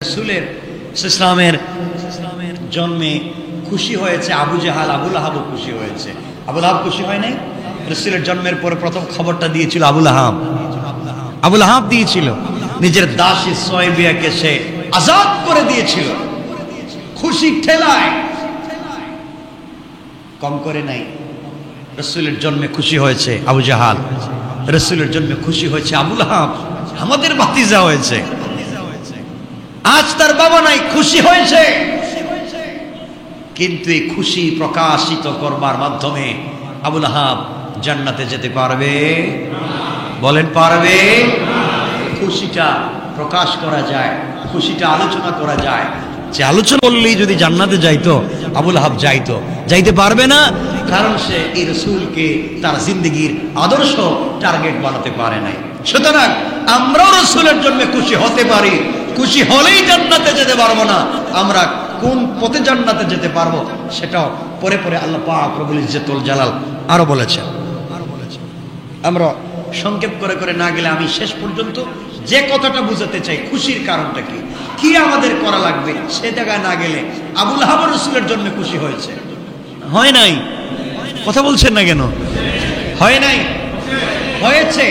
রাসূলের ইসলামের জন্মে খুশি হয়েছে আবু জাহাল, আবু লাহাবও খুশি হয়েছে। আবু লাহাব খুশি হয় নাই? রাসূলের জন্মের পরে প্রথম খবরটা দিয়েছিল আবু লাহাব। আবু লাহাব দিয়েছিল, নিজের দাসী সুয়াইবিয়াকে সে আজাদ করে দিয়েছিল খুশি ঠেলায়। কম করে নাই। রাসূলের জন্মে খুশি হয়েছে আবু জাহাল, রাসূলের জন্মে খুশি হয়েছে আবু লাহাব। আমাদের ভাতিজা হয়েছে, আজ তার বাবা নাই, খুশি হয়েছে। কিন্তু এই খুশি প্রকাশিত করবার মাধ্যমে আবু লাহাব জান্নাতে যেতে পারবে? বলেন পারবে? খুশিটা প্রকাশ করা যায়, খুশিটা আলোচনা করা যায়। যে আলোচনা করলেই যদি জান্নাতে যাইতো, আবু লাহাব যাইতো, যাইতে পারবে না, কারণ সে এই রাসূলকে তার জিন্দেগির আদর্শ টার্গেট বানাতে পারে নাই। সুতরাং আমরাও রাসূলের জন্য খুশি হতে পারি, খুশি হলেই জান্নাতে যেতে পারবো না। আমরা কোন পথে জান্নাতে যেতে পারবো সেটাও পরে পরে আল্লাহ পাক রব্বুল ইজ্জতুল জালাল আরো বলেছেন। আমরা সংক্ষেপ করে করে না গেলে, আমি শেষ পর্যন্ত যে কথাটা বুঝাতে চাই, খুশির কারণটা কি, কি আমাদের করা লাগবে, সে জায়গায় না গেলে আবু লাহাব রাসূলের জন্য খুশি হয়েছে, হয় নাই? কথা বলছেন না কেন? হয় নাই? হয়েছে।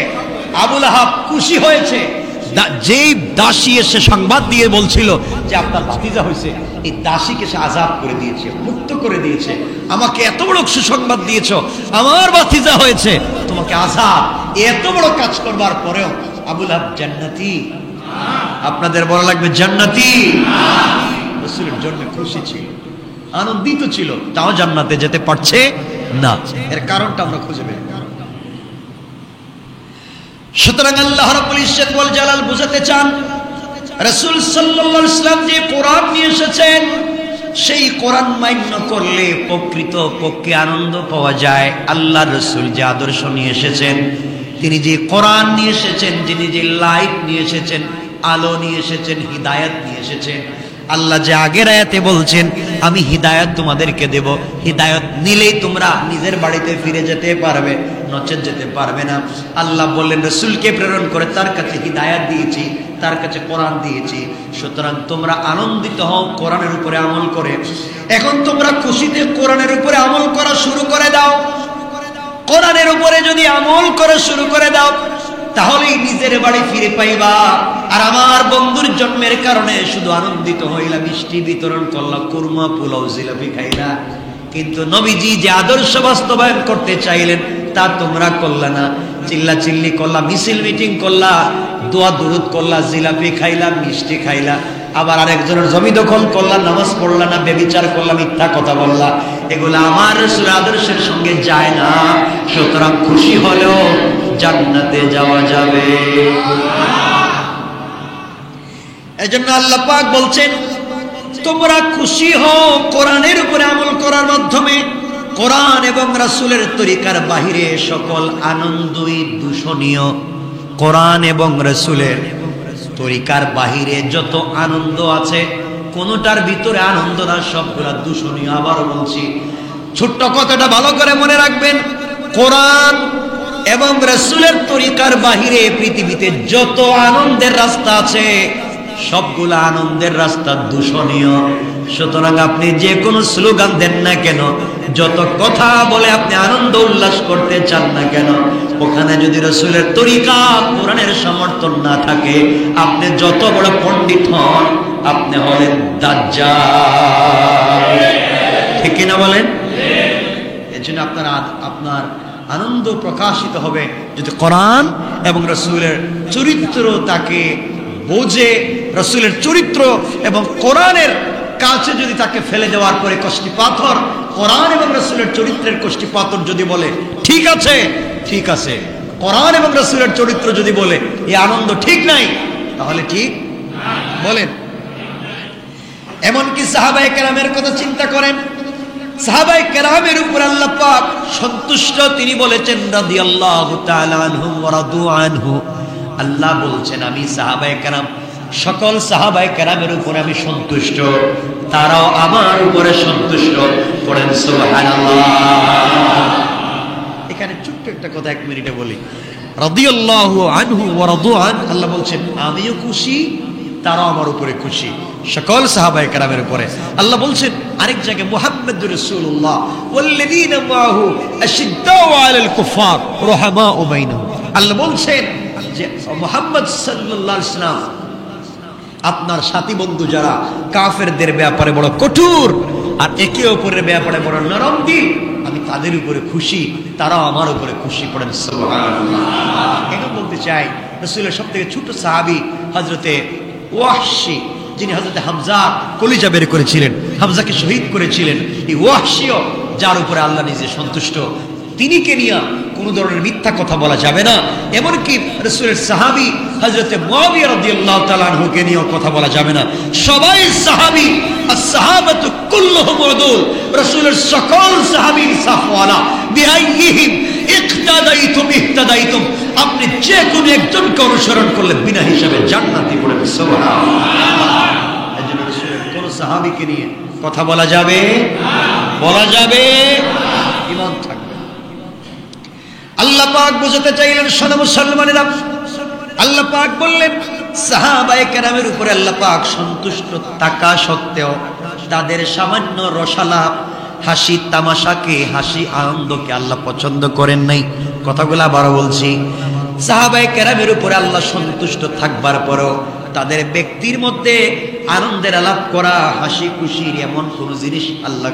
আবু লাহাব খুশি হয়েছে। যেই দাসী এসে সংবাদ দিয়ে বলছিল যে আপনার ভাতিজা হয়েছে, এই দাসীকে সে আজাদ করে দিয়েছে, মুক্ত করে দিয়েছে। আমাকে এত বড় সুসংবাদ দিয়েছ, আমার ভাতিজা হয়েছে, তোমাকে আজাদ, এত বড় কাজ করবার পরেও আবু লাহাব জান্নাতি। আপনাদের বলা লাগবে জান্নাতি। রাসূলের জন্য খুশি ছিল, আনন্দিত ছিল, তাও জান্নাতে যেতে পারছে না। এর কারণটা আমরা খুঁজে বের। সুতরাং আল্লাহ রাব্বুল ইজ্জত ওয়াল জালাল বুঝাতে চান, রাসূল সাল্লাল্লাহু আলাইহি ওয়াসাল্লাম যে কোরআন নিয়ে এসেছেন, সেই কোরআন মান্য করলে প্রকৃত পক্ষে আনন্দ পাওয়া যায়। আল্লাহর রাসূল যে আদর্শ নিয়ে এসেছেন, তিনি যে কোরআন নিয়ে এসেছেন, যিনি যে লাইট নিয়ে এসেছেন, আলো নিয়ে এসেছেন, হিদায়াত নিয়ে এসেছেন। আল্লাহ যে আগের আয়াতে বলছেন আমি হিদায়াত তোমাদেরকে দেব, হিদায়াত নিলেই তোমরা নিজের বাড়িতে ফিরে যেতে পারবে, নচেত যেতে পারবে না। আল্লাহ বললেন রাসূলকে প্রেরণ করে তার কাছে হিদায়াত দিয়েছি, তার কাছে কোরআন দিয়েছি। সুতরাং তোমরা আনন্দিত হও কোরআনের উপরে আমল করে। এখন তোমরা খুশিতে কোরআনের উপরে আমল করা শুরু করে দাও। কোরআনের উপরে যদি আমল করা শুরু করে দাও, তাহলেই নিজের বাড়ি ফিরে পাইবা। আর আমার বন্ধুর জন্মের কারণে শুধু আনন্দিত হইলা, মিষ্টি বিতরণ করলা, কুরমা পোলাও জিলাপি খাইলা, কিন্তু নবীজি যে আদর্শ বাস্তবায়ন করতে চাইলেন তা তোমরা করলা না। চিল্লা চিল্লি করলা, মিছিল মিটিং করলা, দোয়া দুরুদ করলা, জিলাপি খাইলা, মিষ্টি খাইলা, আবার আরেকজনের জমি দখল করলা, নামাজ পড়লা না, ব্যভিচার করলা, মিথ্যা কথা বললা। এগুলো আমার রাসূলের আদর্শের সঙ্গে যায় না। সুতরাং খুশি হলেও জান্নাতে যাওয়া যাবে। এজন্য আল্লাহ পাক বলছেন তোমরা খুশি হও কোরআনের উপরে আমল করার মাধ্যমে। কোরআন এবং রাসূলের তরিকার বাহিরে সকল আনন্দই দূষণীয়। কোরআন এবং রাসূলের তরিকার বাহিরে যত আনন্দ আছে, কোনটার ভিতরে আনন্দ না, সবগুলা দূষণীয়। আবারও বলছি, ছোট্ট কথাটা ভালো করে মনে রাখবেন, কোরআন এবং রাসূলের তরিকার বাহিরে পৃথিবীতে যত আনন্দের রাস্তা আছে, সবগুলা আনন্দের রাস্তা দূষণীয়। সুতরাং আপনি যে কোনো স্লোগান দেন না কেন, যত কথা বলে আপনি আনন্দ উল্লাস করতে চান না কেন, ওখানে যদি রাসূলের তরিকা কোরআনের সমর্থন না থাকে, আপনি যত বড় পণ্ডিত হন, আপনি হলেন দাজ্জাল। ঠিক কিনা বলেন? এজন্য আপনার আনন্দ প্রকাশিত হবে যদি কোরআন এবং রাসূলের চরিত্র তাকে বোঝে। রাসূলের চরিত্র এবং কোরআনের কাছে যদি তাকে ফেলে দেওয়ার পরে কষ্টি পাথর, কোরআন এবং রাসূলের চরিত্রের কষ্টি পাথর যদি বলে ঠিক আছে, ঠিক আছে, কোরআন এবং রাসূলের চরিত্র যদি বলে এই আনন্দ ঠিক নাই, তাহলে ঠিক বলেন। এমনকি সাহাবায়ে কেরামের কথা চিন্তা করেন, সাহাবায়ে কেরামের উপর আল্লাহ পাক সন্তুষ্ট। তিনি বলেছেন রাদিয়াল্লাহু তাআলা আনহুম ওয়া রাদু আনহু। আল্লাহ বলছেন আমি সাহাবায়ে কেরাম, সকল সাহাবায়ে কেরামের উপর আমি সন্তুষ্ট, তারাও আমার উপরে সন্তুষ্ট। পড়েন সুবহানাল্লাহ। এখানে ছোট্ট একটা কথা 1 মিনিটে বলি। রাদিয়াল্লাহু আনহু ওয়া রাদু আন, আল্লাহ বলছেন আমিও খুশি তারাও আমার উপরে খুশি, সকল সাহাবায়ে কেরামের উপরে। আল্লাহ বলছেন আরেক জায়গায়, মুহাম্মাদুর রাসূলুল্লাহ ওয়াল্লাযীনা মাআহু আশিদ্দাউ আলাল কুফার রুহামাউ বাইনাহুম। আল্লাহ বলছেন যে মুহাম্মদ সাল্লাল্লাহু আলাইহি ওয়াসাল্লাম আপনার সাথী বন্ধু যারা কাফেরদের ব্যাপারে বড় কঠোর আর একে অপরের ব্যাপারে বড় নরম দিল, আমি তাদের উপরে খুশি, তারাও আমার উপরে খুশি। পড়েন সুবহানাল্লাহ। এখন বলতে চাই রাসূলের সবথেকে ছোট সাহাবী হযরতে ওয়াহশী, যিনি হযরতে হামজা কলিজা বের করেছিলেন, হামজাকে শহীদ করেছিলেন, এই ওয়াহশীও যার উপরে আল্লাহ নিজে সন্তুষ্ট, তিনিকে নিয়ে কোন ধরনের মিথ্যা কথা বলা যাবে না। এমনকি রাসূলের সাহাবী হযরতে মুআবিয়া রাদিয়াল্লাহু তাআলা আনহুকে নিয়েও কথা বলা যাবে না। সবাই সাহাবী, as-সাহাবাতু কুল্লুহুম উদুল, রাসূলের সকল সাহাবী সাফওয়ালা। বিআইয়িহিম ইক্তাদাইতুম ইহতাদাইতুম, আপনি যে কোনো একজনকে অনুসরণ করলে বিনা হিসাবে জান্নাতি। পড়ে সুবহানাল্লাহ। এজন্য রাসূলের কোন সাহাবীকে নিয়ে কথা বলা যাবে বলা যাবে ঈমান থাকবে। আল্লাহ পাক বুঝাতে চাইলেন শোনো মুসলমানেরা, আল্লাহ পাক বললেন সাহাবায়ে কেরামের উপরে আল্লাহ পাক সন্তুষ্ট থাকা সত্ত্বেও তাদের সামান্য রসালাপ, হাসি তামাশাকে, হাসি আনন্দকে আল্লাহ পছন্দ করেন নাই। কথাগুলো আবারও বলছি, সাহাবায়ে কেরামের উপরে আল্লাহ সন্তুষ্ট থাকবার পরও তাদের ব্যক্তির মধ্যে আনন্দের আলাপ করা, হাসি খুশির এমন কোন জিনিস আল্লাহ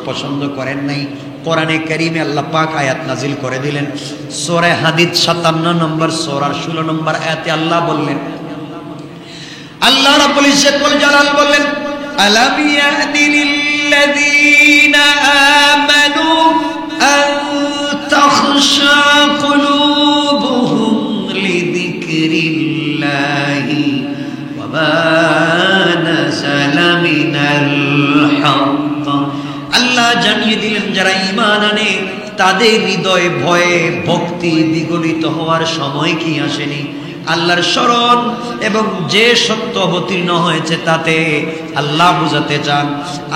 পছন্দ করেন নাই। কোরআনে কারীমে আল্লাহ পাক আয়াত নাজিল করে দিলেন, সূরা হাদীদ 57 নম্বর সূরার 16 নম্বর আয়াতে আল্লাহ বললেন, আল্লাহ রাব্বুল ইজ্জত ওয়াল জালাল বললেন, আলাম ইয়ানি লিল্লাযীনা আমানু আন তাখশা কুলুবুহুম লিযিকরিল্লাহি ওয়া মা নাযালা মিনাল হক। আল্লাহ জানিয়ে দিলেন যারা ঈমান আনে তাদের হৃদয়ে ভয়ে ভক্তি দ্বিগুণিত হওয়ার সময় কি আসেনি? আল্লাহর স্মরণ এবং যে সত্য অবতীর্ণ হয়েছে তাতে আল্লাহ বুঝাতে চান,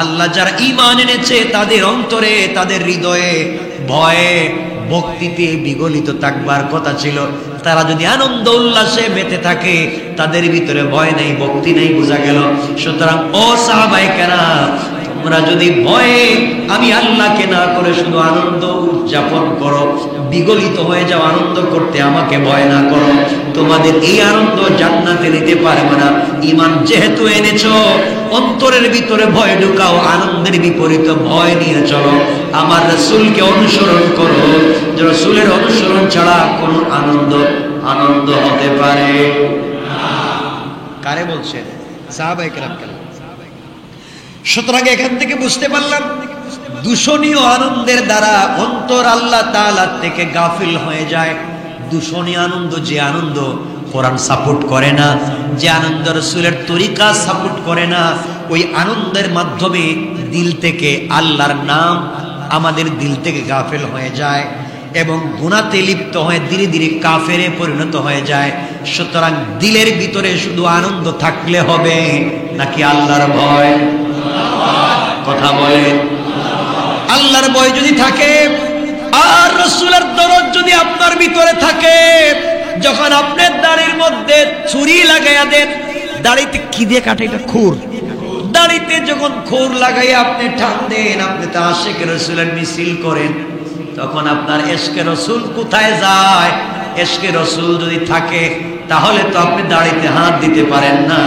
আল্লাহ যারা ঈমান এনেছে তাদের অন্তরে, তাদের হৃদয়ে ভয়ে ভক্তিতে বিগলিত থাকবার কথা ছিল। তারা যদি আনন্দ উল্লাসে মেতে থাকে, তাদের ভিতরে ভয় নেই, ভক্তি নেই, বোঝা গেল। সুতরাং ও সাহাবায়ে কেরাম, তোমরা যদি ভয়ে আমি আল্লাহকে না করে শুধু আনন্দ উদযাপন করো, বিগলিত হয়ে যাও, আনন্দ করতে আমাকে ভয় না করো, তোমাদের এই আনন্দ জান্নাতে নিতে পারবে না। ঈমান যেহেতু এনেছো, অন্তরের ভিতরে ভয় ঢুকাও, আনন্দের বিপরীত ভয় নিয়ে চলো, আমার রাসূলকে অনুসরণ করো। রাসূলের অনুসরণ ছাড়া কোনো আনন্দ হতে পারে না। কারে বলছেন? সাহাবায়ে কেরামকে। সুতরাং এখান থেকে বুঝতে পারলাম দূষণীয় আনন্দের দ্বারা অন্তর আল্লাহ তাআলা থেকে গাফিল হয়ে যায়। দূষণীয় আনন্দ, যে আনন্দ কোরআন সাপোর্ট করে না, যে আনন্দ রাসূলের তরিকা সাপোর্ট করে না, ওই আনন্দের মাধ্যমে দিল থেকে আল্লাহর নাম আমাদের দিল থেকে গাফিল হয়ে যায় এবং গুনাহতে লিপ্ত হয়ে ধীরে ধীরে কাফেরে পরিণত হয়ে যায়। সুতরাং দিলের ভিতরে শুধু আনন্দ থাকলে হবে নাকি আল্লাহর ভয়? কথা বলেন। আল্লাহর ভয় যদি থাকে আর রাসূলের দরদ যদি আপনার ভিতরে থাকে, যখন আপনার দাড়ির মধ্যে ছুরি লাগাইয়া দেন, দাড়িতে কি দিয়ে কাটে? এটা খুর। দাড়িতে যখন খুর লাগাইয়া আপনি টান দেন, আপনি তো আশিকে রাসূলের মিছিল করেন, তখন আপনার ইশকে রাসূল কোথায় যায়? ইশকে রাসূল যদি থাকে তাহলে তো আপনি দাড়িতে হাত দিতে পারেন না।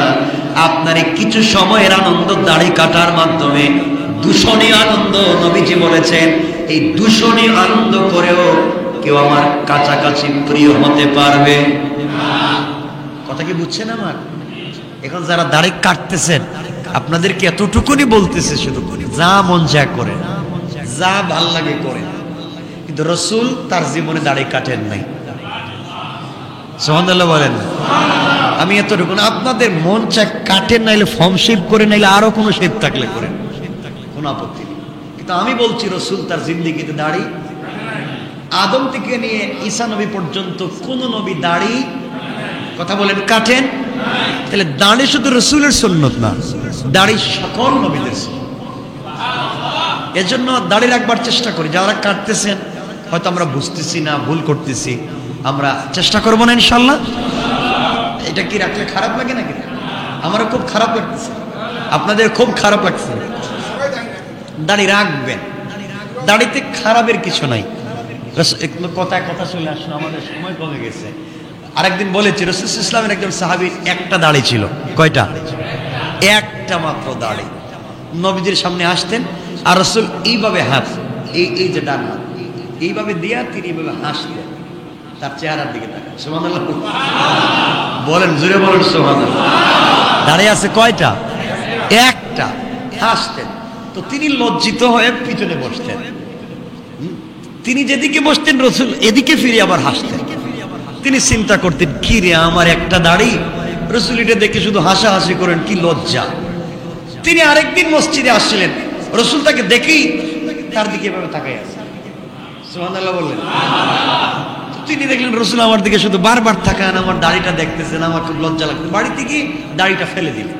আপনার কিছু সময়ের আনন্দ দাড়ি কাটার মাধ্যমে দূষণী আনন্দ, নবীজি বলেছেন এই দূষণী আনন্দ করেও কেউ আমার কাছাকাছি প্রিয় হতে পারবে না। কথা কি বুঝছেন আমার? এখন যারা দাড়ি কাটতেছেন আপনাদেরকে এতটুকুনি বলতেছে, শুধু যা মন চায় করেন, যা ভাল লাগে করেন, কিন্তু রাসূল তার জীবনে দাড়ি কাটেন নাই। সুবহানাল্লাহ বলেন। আমি এতটুকু না, আপনাদের মন চায় কাটেন, নাইলে ফর্ম শেভ করে, নাইলে আরো কোনো শেভ থাকলে করেন, কোনো আপত্তি নেই। কিন্তু আমি বলছি রাসূল তার জিন্দেগিতে দাড়ি, আদম থেকে নিয়ে ঈসা নবী পর্যন্ত কোন নবী দাড়ি, কথা বলেন, কাটেন? তাহলে দাড়ি শুধু রাসূলের সুন্নত না, দাড়ি সকল নবীদের সুন্নত। এজন্য দাড়ি রাখবার চেষ্টা করি। যারা কাটতেছেন হয়তো আমরা বুঝতেছি না, ভুল করতেছি, আমরা চেষ্টা করবো না ইনশাআল্লাহ। এটা কি রাখলে খারাপ লাগে নাকি? আমারও খুব খারাপ লাগতেছে, আপনাদের খুব খারাপ লাগছে। দাড়ি রাখবেন, দাড়িতে খারাপের কিছু নাই। কথায় কথা চলে আসলো, আমাদের সময় কমে গেছে। আরেকদিন বলেছি রাসূল ইসলামের একজন সাহাবীর একটা দাড়ি ছিল। কয়টা? একটা মাত্র দাড়ি। নবীজির সামনে আসতেন আর রাসূল এইভাবে হাত, এই যে ডান হাত এইভাবে দিয়া তিনি এইভাবে হাসতেন, তার চেহারার দিকে তাকান। সুবহানাল্লাহ বলেন, জোরে বলেন সুবহানাল্লাহ। দাঁড়িয়ে আছে কয়টা? একটা। হাসতেন। তো তিনি লজ্জিত হয়ে পিছনে বসতেন, তিনি যেদিকে বসতেন রাসূল এদিকে ফিরে আবার হাসতেন। তিনি চিন্তা করতেন, কি রে আমার একটা দাড়ি, রাসূল এটা দেখে শুধু হাসাহাসি করেন, কি লজ্জা। তিনি আরেকদিন মসজিদে আসছিলেন, রাসূল তাকে দেখেই তার দিকে এভাবে তাকায় আছে। সুবহানাল্লাহ বললেন। তিনি দেখলেন রাসূল আমার দিকে শুধু বারবার তাকান, আমার দাড়িটা দেখতেছেন, আমার খুব লজ্জা লাগছে। বাড়িতে গিয়ে দাড়িটা ফেলে দিলেন।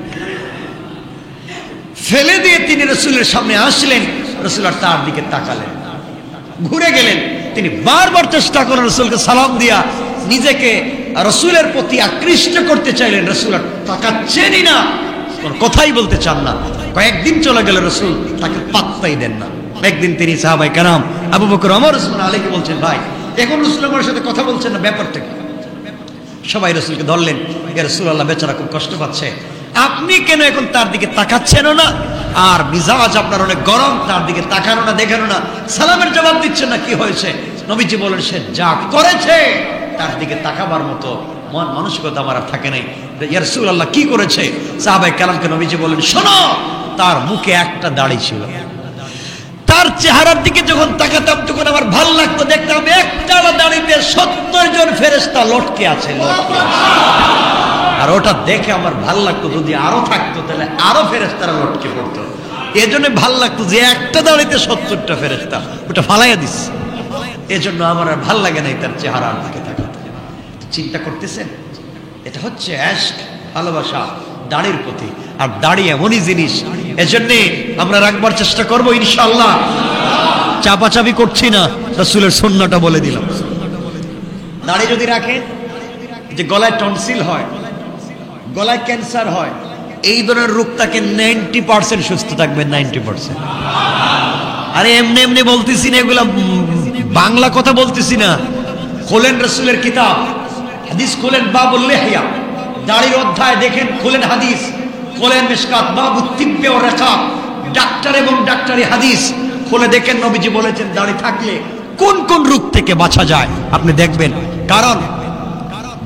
ফেলে দিয়ে তিনি রাসূলের সামনে আসলেন, রাসূল আর তার দিকে তাকালেন, ঘুরে গেলেন। তিনি বারবার চেষ্টা করেন রাসূলকে সালাম দিয়া নিজেকে রাসূলের প্রতি আকৃষ্ট করতে চাইলেন, রাসূল আর তাকাচ্ছেনই না, কোন কথাই বলতে চান না। কয়েকদিন চলে গেল, রাসূল তাকে পাত্তাই দেন না। একদিন তিনি সাহাবায়ে কেরাম আবু বকর, ওমর, ওসমান আলীকে বলছেন, ভাই এখন রাসূল আমার সাথে কথা বলছেন না, ব্যাপারটা কি? সবাই রাসূলকে ধরলেন, ইয়া রাসূলুল্লাহ, বেচারা খুব কষ্ট পাচ্ছে, আপনি কেন এখন তার দিকে তাকাচ্ছেনও না, আর মিজাজ আপনার অনেক গরম, তার দিকে তাকানো না, দেখানো না, সালামের জবাব দিচ্ছেন না, কি হয়েছে? নবীজি বলেন, সে যা করেছে তার দিকে তাকাবার মতো মন মানসিকতা আমার আর থাকে নাই। ইয়া রাসূলুল্লাহ, কি করেছে? সাহাবায়ে কেরামকে নবীজি বলেন, শোনো, তার মুখে একটা দাড়ি ছিল, তার চেহারার দিকে যখন তাকাতাম তখন আমার ভাল লাগতো, দেখতাম একটা দাড়িতে 70 জন ফেরেশতা লটকে আছে, আর ওটা দেখে আমার ভাল লাগতো, যদি আরো থাকতো তাহলে আরো ফেরেশতারা লটকে পড়তো। এজন্য ভাল লাগতো যে একটা দাড়িতে 70টা ফেরেশতা, ওটা ফালাইয়া দিস। এজন্য আমার আর ভাল লাগে নাই তার চেহারার দিকে তাকাতে। চিন্তা করতেছেন, এটা হচ্ছে ইশক, ভালোবাসা দাড়ির প্রতি। আর দাড়ি এমনই জিনিস, এজন্য আমরা রাখবার চেষ্টা করবো ইনশাআল্লাহ। চাপাচাপি করছি না, রাসূলের সুন্নাহটা বলে দিলাম। দাড়ি যদি রাখেন, যে গলায় টনসিল হয়, গলায় ক্যান্সার হয়, এই ধরনের রোগ থেকে 90% সুস্থ থাকবেন, 90%। আরে এমনি এমনি বলতেছি না, এগুলা বাংলা কথা বলতেছি না। খোলেন রাসূলের কিতাব, হাদিস খোলেন, বাবুল লিহইয়া, দাড়ির অধ্যায় দেখেন, খোলেন হাদিস, খোলেন মিশকাত, বাবু তিব্বে ও রিকাব, ডাক্তার এবং ডাক্তারি হাদিস খুলে দেখেন, নবীজি বলেছেন দাড়ি থাকলে কোন কোন রোগ থেকে বাঁচা যায় আপনি দেখবেন। কারণ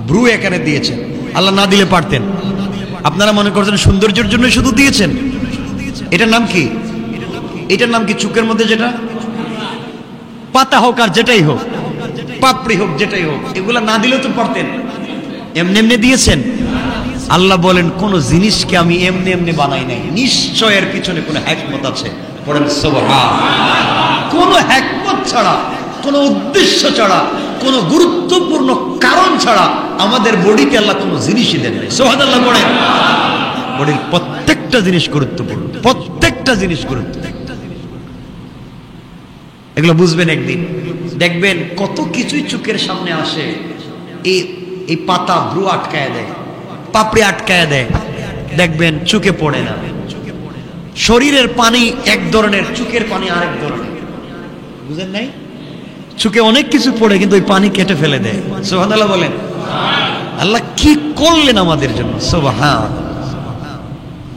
ব্রু এখানে দিয়েছেন, আল্লাহ না দিলে পারতেন। আপনারা মনে করছেন সৌন্দর্যের জন্য শুধু দিয়েছেন, এটার নাম কি? এটার নাম কি? চুকের মধ্যে যেটা পাতা হোক আর যেটাই হোক, পাপড়ি হোক, যেটাই হোক, এগুলা না দিলেও তো পারতেন, এমনি এমনি দিয়েছেন। আল্লাহ বলেন, কোন জিনিসকে আমি এমনি এমনি বানাই নাই, নিশ্চয় এর পিছনে কোনো হিকমত আছে। পড়েন সুবহান। কোন হিকমত ছাড়া, কোন উদ্দেশ্য ছাড়া, কোন গুরুত্বপূর্ণ কারণ ছাড়া আমাদের বডিতে আল্লাহ কোনো জিনিসই দেন নাই। সুবহানাল্লাহ পড়েন। বডির প্রত্যেকটা জিনিস গুরুত্বপূর্ণ, প্রত্যেকটা জিনিস গুরুত্বপূর্ণ। এগুলো বুঝবেন একদিন, দেখবেন কত কিছুই চোখের সামনে আসে। এই পাতা ব্রু আটকায় দেয়, পাপড়ি আটকায় দেয়, দেখবেন চোখে পড়ে না। শরীরের পানি এক ধরনের, চোখের পানি আরেক ধরনের, বুঝেন নাই? চোখে অনেক কিছু পড়ে, কিন্তু ওই পানি কেটে ফেলে দেয়। সুবহানাল্লাহ বলেন। আল্লাহ কি করলেন আমাদের জন্য, সুবহান।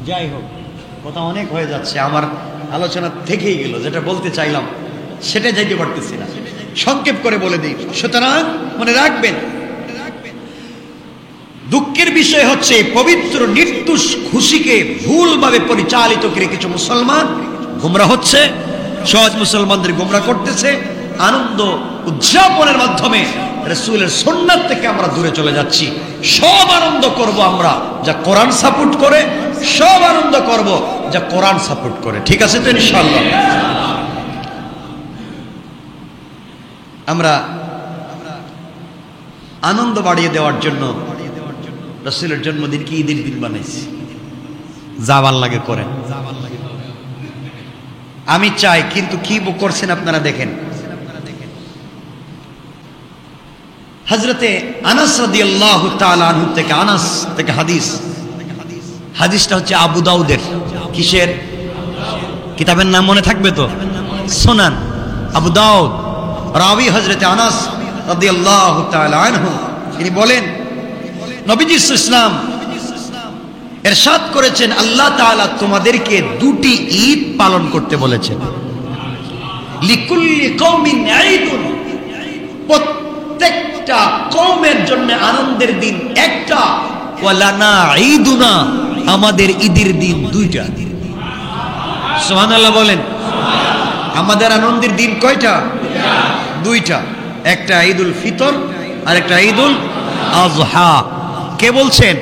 যাই হোক, কথা অনেক হয়ে যাচ্ছে, আমার আলোচনা থেকেই গেল, যেটা বলতে চাইলাম সেটা যাইতে পারতেছি না, সংক্ষেপ করে বলে দিই। সুতরাং মনে রাখবেন, দুঃখের বিষয় হচ্ছে পবিত্র নির্দোষ খুশিকে ভুলভাবে পরিচালিত করে কিছু মুসলমান গোমরা হচ্ছে, সহজ মুসলমানদের গোমরা করতেছে। আনন্দ উদযাপনের মাধ্যমে রাসূলের সুন্নাত থেকে আমরা দূরে চলে যাচ্ছি। সব আনন্দ করব আমরা যা কোরআন সাপোর্ট করে, সব আনন্দ করব যা কোরআন সাপোর্ট করে। ঠিক আছে তো ইনশাআল্লাহ? আমরা আনন্দ বাড়িয়ে দেওয়ার জন্য রাসূলের জন্মদিনকে ঈদের দিন বানাইছি। যা ভাল লাগে করেন, আমি চাই, কিন্তু কি করছেন আপনারা দেখেন। হযরতে আনাস রাদিয়াল্লাহু তাআলা আনহু থেকে, আনাস থেকে হাদিস, হাদিসটা হচ্ছে আবু দাউদের। কিসের কিতাবের নাম মনে থাকবে তো? সুনান আবু দাউদ। রাবি হযরত আনাস রাদিয়াল্লাহু তাআলা আনহু, তিনি বলেন নবীজি ইসলাম ইরশাদ করেছেন, আল্লাহ তাআলা তোমাদেরকে দুটি ঈদ পালন করতে বলেছেন। লিকুল্লি কওমিন ঈদুন, প্রত্যেকটা কওমের জন্য আনন্দের দিন একটা। ওয়ালানা ঈদুনা, আমাদের ঈদের দিন দুইটা। সুবহানাল্লাহ বলেন। আমাদের আনন্দের দিন কয়টা? দুইটা। একটা ঈদুল ফিতর আর একটা ঈদুল আযহা। কে বলছেন?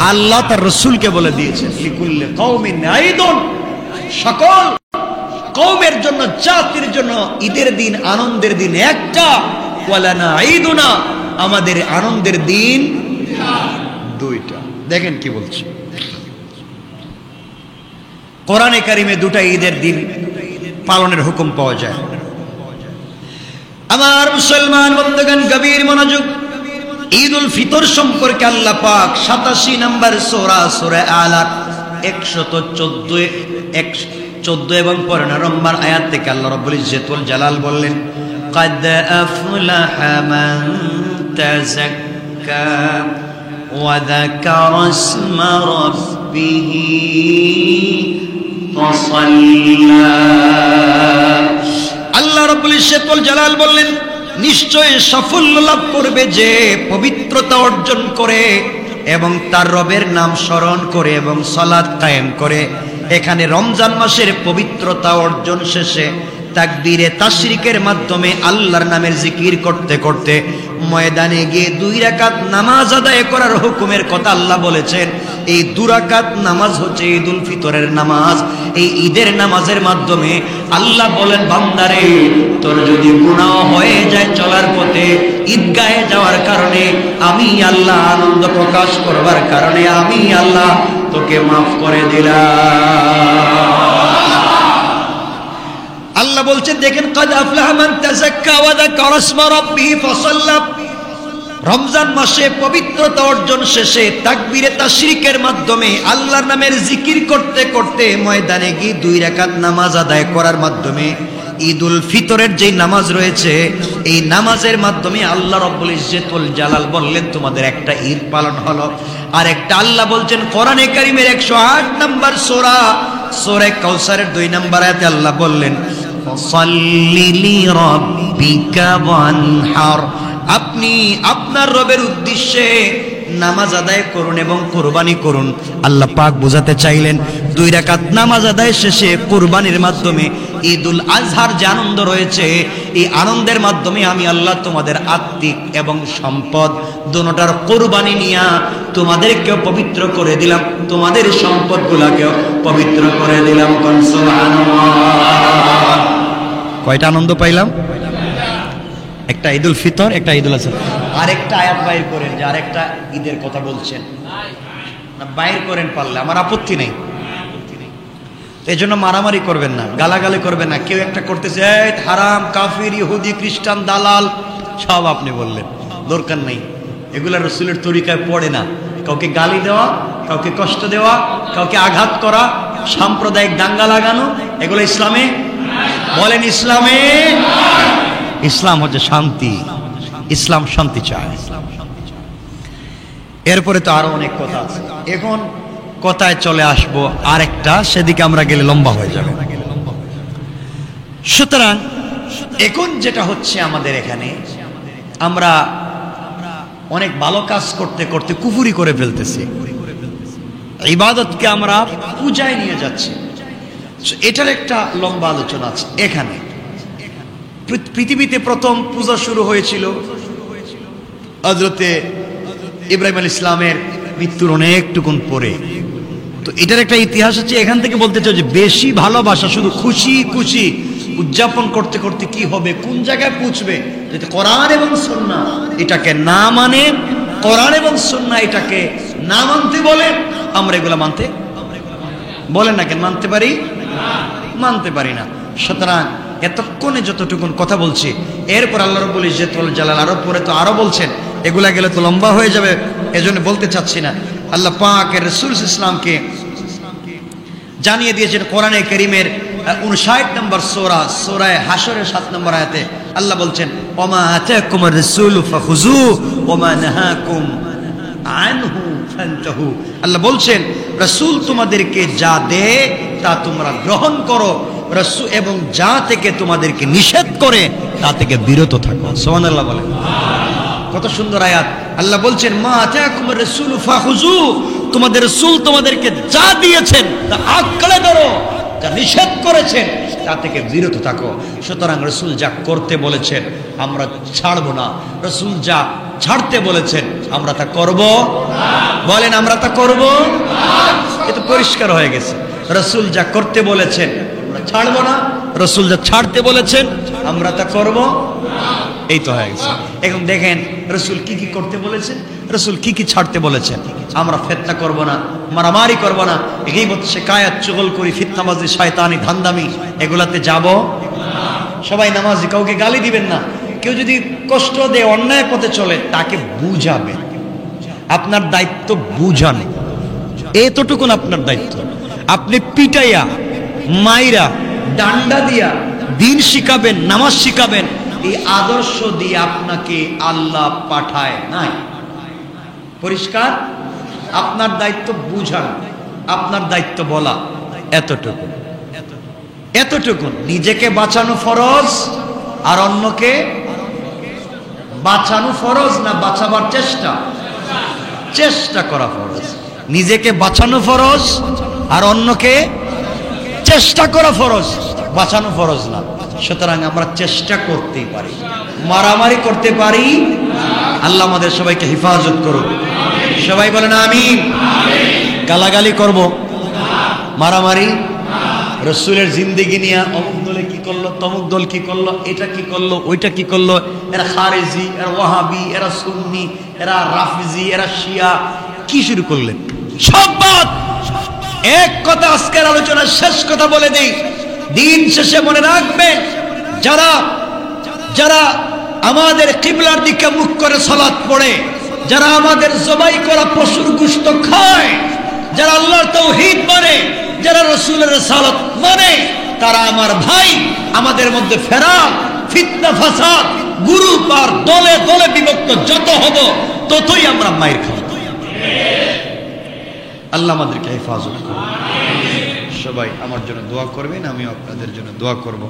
আল্লাহ তার রাসূলকে বলে দিয়েছেন, লিকুল্লি কওমিন ঈদুন, সকল কওমের জন্য, জাতির জন্য ঈদের দিন, আনন্দের দিন একটা। ওয়ালানা ঈদুনা, আমাদের আনন্দের দিন দুইটা। দেখেন কি বলছে কোরআনে কারিমে, দুটা ঈদের দিন পালনের হুকুম পাওয়া যায়। আমার মুসলমান বন্ধুগণ, গভীর মনোযোগ। ঈদুল ফিতর সম্পর্কে আল্লাহ পাক 87 নম্বর সূরা, সূরা আলার 114 এবং 15 নম্বর আয়াত থেকে আল্লাহ রাব্বুল ইজ্জতুল জালাল বললেন, قد أفلح من تزكى وذكر اسم ربه فصلى। আল্লাহ রাব্বুল ইজ্জতুল জালাল বললেন, নিশ্চয় সাফল্য লাভ করবে যে পবিত্রতা অর্জন করে এবং তার রবের নাম স্মরণ করে এবং সালাত কায়েম করে। এখানে রমজান মাসের পবিত্রতা অর্জন শেষে তাকবীরে তাশরিকের মাধ্যমে আল্লাহর নামের জিকির করতে করতে ময়দানে গিয়ে 2 রাকাত নামাজ আদায় করার হুকুমের কথা আল্লাহ বলেছেন। এই 2 রাকাত নামাজ হচ্ছে ঈদুল ফিতরের নামাজ। এই ঈদের নামাজের মাধ্যমে আল্লাহ বলেন, বান্দারে তোর যদি গুনাহ হয়ে যায় চলার পথে, ঈদগাহে যাওয়ার কারণে, আমি আল্লাহ আনন্দ প্রকাশ করবার কারণে আমি আল্লাহ তোকে মাফ করে দিলাম। আল্লাহ বলছেন, দেখেন, قد أفلح من تزكى وذكر اسم ربه فصلى। রমজান মাসে পবিত্রতা অর্জন শেষে তাকবীরে তাশরিকের মাধ্যমে আল্লাহর নামের জিকির করতে করতে ময়দানে গিয়ে 2 রাকাত নামাজ আদায় করার মাধ্যমে ঈদুল ফিতরের যে নামাজ রয়েছে, এই নামাজের মাধ্যমে আল্লাহ রাব্বুল ইজ্জতুল জালাল বললেন, তোমাদের একটা ঈদ পালন হলো। আর একটা আল্লাহ বলছেন কোরআনে কারীমের 108 নম্বর সূরা, সূরা কাউসারের 2 নম্বর আয়াতে আল্লাহ বললেন, ফাসাল্লি লিরাব্বিকা ওয়ানহার, আপনি আপনার রবের উদ্দেশ্যে নামাজ আদায় করুন এবং কুরবানি করুন। আল্লাহ পাক বোঝাতে চাইলেন 2 রাকাত নামাজ আদায় শেষে কুরবানির মাধ্যমে ঈদুল আজহার যে আনন্দ রয়েছে, এই আনন্দের মাধ্যমে আমি আল্লাহ তোমাদের আত্মিক এবং সম্পদ দুটোটার কুরবানি নিয়া তোমাদেরকেও পবিত্র করে দিলাম, তোমাদের সম্পদগুলোকেও পবিত্র করে দিলাম। সুবহানাল্লাহ। কয়টা আনন্দ পাইলাম? একটা ঈদুল ফিতর, একটা ঈদুল আজহা। আরেকটা আয়াত বাইর করেন যে আরেকটা ঈদের কথা বলছেন না, বাইর করেন পারলে, আমার আপত্তি নেই। এই জন্য মারামারি করবেন না, গালাগালি করবেন না। কেউ একটা করতেছে, এই হারাম, কাফির, ইহুদি, খ্রিস্টান, দালাল, সব আপনি বললেন, দরকার নেই। এগুলা রাসূলের তরিকায় পড়ে না। কাউকে গালি দেওয়া, কাউকে কষ্ট দেওয়া, কাউকে আঘাত করা, সাম্প্রদায়িক দাঙ্গা লাগানো, এগুলো ইসলামে বলেন? ইসলামে, ইসলাম হচ্ছে শান্তি, ইসলাম শান্তি চায়। এরপরে তো আরো অনেক কথা আছে, এখন কথায় চলে আসবো আরেকটা, সেদিকে আমরা গেলে লম্বা হয়ে যাবে। সুতরাং এখন যেটা হচ্ছে আমাদের এখানে, আমরা অনেক ভালো কাজ করতে করতে কুফরি করে ফেলতেছি, ইবাদতকে আমরা পূজায় নিয়ে যাচ্ছি। এটার একটা লম্বা আলোচনা আছে এখানে। পৃথিবীতে প্রথম পূজা শুরু হয়েছিল হযরতে ইব্রাহিম আলাইহিস সালামের মৃত্যুর অনেকটুকুন পরে। তো এটার একটা ইতিহাস হচ্ছে, এখান থেকে বলতে চাই যে বেশি ভালোবাসা, শুধু খুশি খুশি উদযাপন করতে করতে কি হবে, কোন জায়গায় পৌঁছবে, যদি কোরআন এবং সুন্নাহ এটাকে না মানে, কোরআন এবং সুন্নাহ এটাকে না মানতে বলে, আমরা এগুলা মানতে বলেন না কেন? মানতে পারি? মানতে পারি না। সুতরাং এতক্ষণে যতটুকুন কথা বলছি, এরপর আল্লাহ রাব্বুল ইজ্জতুল জালাল আরো পরে তো আরো বলছেন, এগুলা গেলে তো লম্বা হয়ে যাবে, এজন্য বলতে চাচ্ছি না। আল্লাহ পাকের রাসূল ইসলামকে জানিয়ে দিয়েছেন কোরআনে কারীমের 59 নম্বর সূরা সূরা হাশরের 7 নম্বর আয়াতে আল্লাহ বলছেন ওমা আতাকুমুর রাসূলু ফাখুযু ওমা নাহাকুম আনহু ফান্তাহু। আল্লাহ বলছেন রাসূল তোমাদেরকে যা দেয় তা তোমরা গ্রহণ করো, রাসূল এবং যা থেকে তোমাদেরকে নিষেধ করে তা থেকে বিরত থাকো। সুবহানাল্লাহ বলেন। কত সুন্দর আয়াত। আল্লাহ বলছেন মা আতাকুমুর রাসূলু ফাখুযু, তোমাদের রাসূল তোমাদেরকে যা দিয়েছেন তা আঁকড়ে ধরো, যা নিষেধ করেছেন তা থেকে বিরত থাকো। সুতরাং রাসূল যা করতে বলেছেন আমরা ছাড়বো না, রাসূল যা ছাড়তে বলেছেন আমরা তা করব না। বলেন আমরা তা করব না। এটা পরিষ্কার হয়ে গেছে। রাসূল যা করতে বলেছেন আমরা ছাড়বো না, রাসূল যা ছাড়তে বলেছেন আমরা তা করব না। এই তো হয়ে গেছে। এখন দেখেন রাসূল কি কি করতে বলেছেন, রাসূল কি কি ছাড়তে বলেছেন। আমরা ফিতনা করব না, মারামারি করব না, গীবত শিকায়াত চুগলখড়ি ফিতনাবাজি শয়তানি ধান্দামি এগুলাতে যাব না। সবাই নামাজি, কাউকে গালি দিবেন না। কেউ যদি কষ্ট দেয় অন্যায় পথে চলে তাকে বুঝাবেন, আপনার দায়িত্ব বুঝানো, এতটুকুন আপনার দায়িত্ব। আপনি পিটাইয়া মাইরা ডান্ডা দিয়া দিন শিখাবেন, নামাজ শিখাবেন, এই আদর্শ দিয়ে আপনাকে আল্লাহ পাঠায় নাই। পরিষ্কার? আপনার দায়িত্ব বুঝানো, আপনার দায়িত্ব বলা, এতটুকু এতটুকু। নিজেকে বাঁচানো ফরজ আর অন্যকে বাঁচানো ফরজ না বাঁচাবার চেষ্টা করা ফরজ। নিজেকে বাঁচানো ফরজ আর অন্যকে চেষ্টা করা ফরজ, বাঁচানো ফরজ না। সুতরাং আমরা চেষ্টা করতেই পারি, মারামারি করতে পারি। আল্লাহ আমাদের সবাইকে হেফাজত করুন। সবাই বলেন আমিন। গালাগালি করব, মারামারি, রাসূলের জিন্দেগি নিয়ে অমুক দলে কি করলো, তমুক দল কি করলো, এটা কি করলো, ওইটা কি করলো, এরা খারেজি, এরা ওয়াহাবি, এরা সুন্নি, এরা রাফিজি, এরা শিয়া, কি শুরু করলেন সব বাদ। এক কথা আজকের আলোচনার শেষ কথা বলে দেই, দিন শেষে মনে রাখবেন যারা যারা আমাদের কিবলার দিকে মুখ করে সালাত পড়ে, যারা আমাদের জবাই করা পশুর গোশত খায়, যারা আল্লাহর তাওহীদ মানে, যারা রাসূলের রিসালাত মানে, তারা আমার ভাই। আমাদের মধ্যে ফেরাক, ফিতনা, ফাসাদ, গ্রুপ আর দলে দলে বিভক্ত যত হব ততই আমরা মাইর খাবো। আল্লাহ আমাদেরকে হেফাজত করুন। সবাই আমার জন্য দোয়া করবেন, আমিও আপনাদের জন্য দোয়া করব।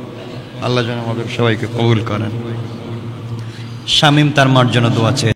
আল্লাহ যেন আমাদের সবাইকে কবুল করেন। শামীম তার মার জন্য দোয়া চেয়ে